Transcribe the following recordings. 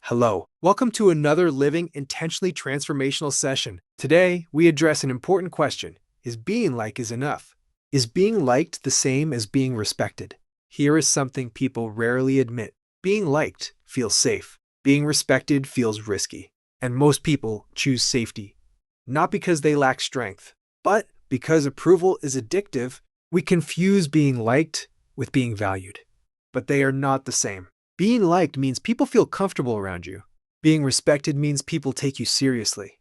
Hello. Welcome to another living, intentionally transformational session. Today, we address an important question. Is being liked is enough? Is being liked the same as being respected? Here is something people rarely admit. Being liked feels safe. Being respected feels risky. And most people choose safety. Not because they lack strength, but because approval is addictive. We confuse being liked with being valued. But they are not the same. Being liked means people feel comfortable around you. Being respected means people take you seriously.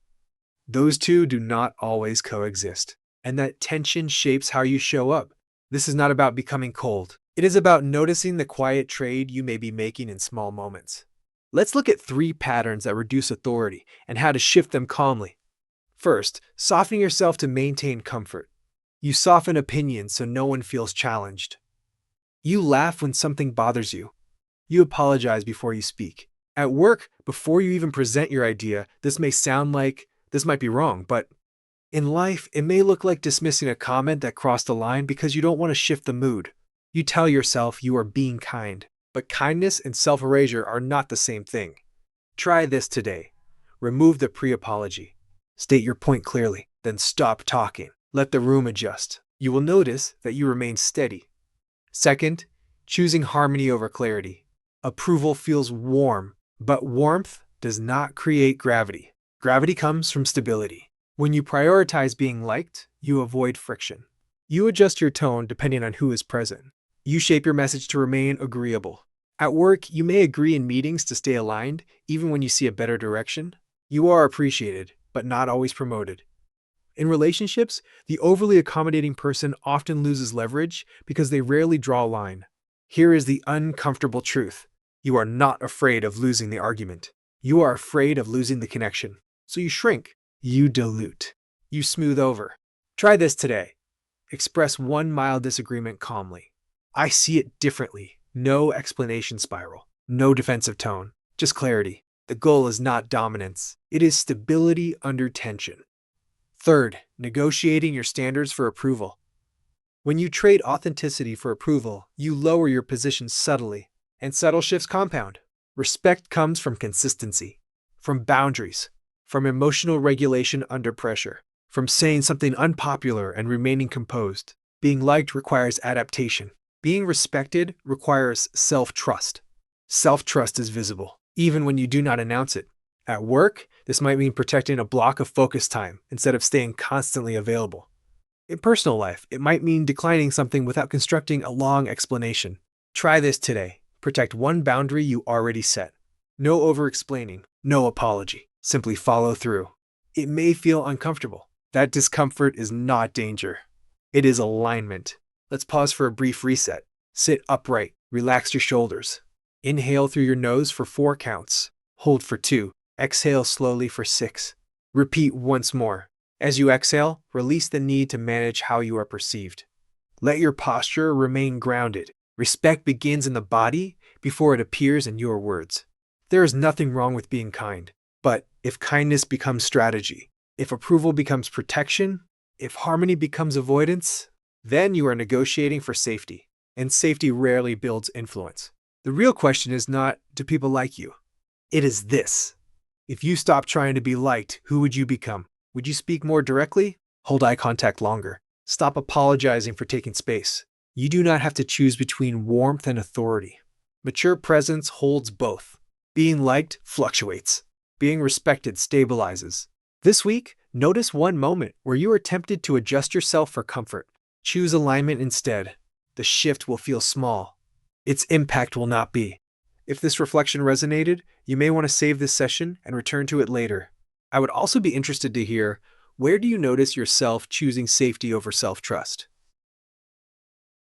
Those two do not always coexist, and that tension shapes how you show up. This is not about becoming cold. It is about noticing the quiet trade you may be making in small moments. Let's look at 3 patterns that reduce authority and how to shift them calmly. First, softening yourself to maintain comfort. You soften opinions so no one feels challenged. You laugh when something bothers you. You apologize before you speak. At work, before you even present your idea, this may sound like this might be wrong, but in life, it may look like dismissing a comment that crossed the line because you don't want to shift the mood. You tell yourself you are being kind, but kindness and self-erasure are not the same thing. Try this today. Remove the pre-apology. State your point clearly, then stop talking. Let the room adjust. You will notice that you remain steady. Second, choosing harmony over clarity. Approval feels warm, but warmth does not create gravity. Gravity comes from stability. When you prioritize being liked, you avoid friction. You adjust your tone depending on who is present. You shape your message to remain agreeable. At work, you may agree in meetings to stay aligned, even when you see a better direction. You are appreciated, but not always promoted. In relationships, the overly accommodating person often loses leverage because they rarely draw a line. Here is the uncomfortable truth. You are not afraid of losing the argument. You are afraid of losing the connection. So you shrink. You dilute. You smooth over. Try this today. Express one mild disagreement calmly. I see it differently. No explanation spiral. No defensive tone. Just clarity. The goal is not dominance. It is stability under tension. Third, negotiating your standards for approval. When you trade authenticity for approval, you lower your position subtly. And subtle shifts compound. Respect comes from consistency, from boundaries, from emotional regulation under pressure, from saying something unpopular and remaining composed. Being liked requires adaptation. Being respected requires self-trust. Self-trust is visible, even when you do not announce it. At work, this might mean protecting a block of focus time instead of staying constantly available. In personal life, it might mean declining something without constructing a long explanation. Try this today. Protect one boundary you already set. No over-explaining, no apology. Simply follow through. It may feel uncomfortable. That discomfort is not danger. It is alignment. Let's pause for a brief reset. Sit upright. Relax your shoulders. Inhale through your nose for 4 counts. Hold for 2. Exhale slowly for 6. Repeat once more. As you exhale, release the need to manage how you are perceived. Let your posture remain grounded. Respect begins in the body before it appears in your words. There is nothing wrong with being kind, but if kindness becomes strategy, if approval becomes protection, if harmony becomes avoidance, then you are negotiating for safety, and safety rarely builds influence. The real question is not, do people like you? It is this. If you stop trying to be liked, who would you become? Would you speak more directly? Hold eye contact longer. Stop apologizing for taking space. You do not have to choose between warmth and authority. Mature presence holds both. Being liked fluctuates. Being respected stabilizes. This week, notice one moment where you are tempted to adjust yourself for comfort. Choose alignment instead. The shift will feel small. Its impact will not be. If this reflection resonated, you may want to save this session and return to it later. I would also be interested to hear, where do you notice yourself choosing safety over self-trust?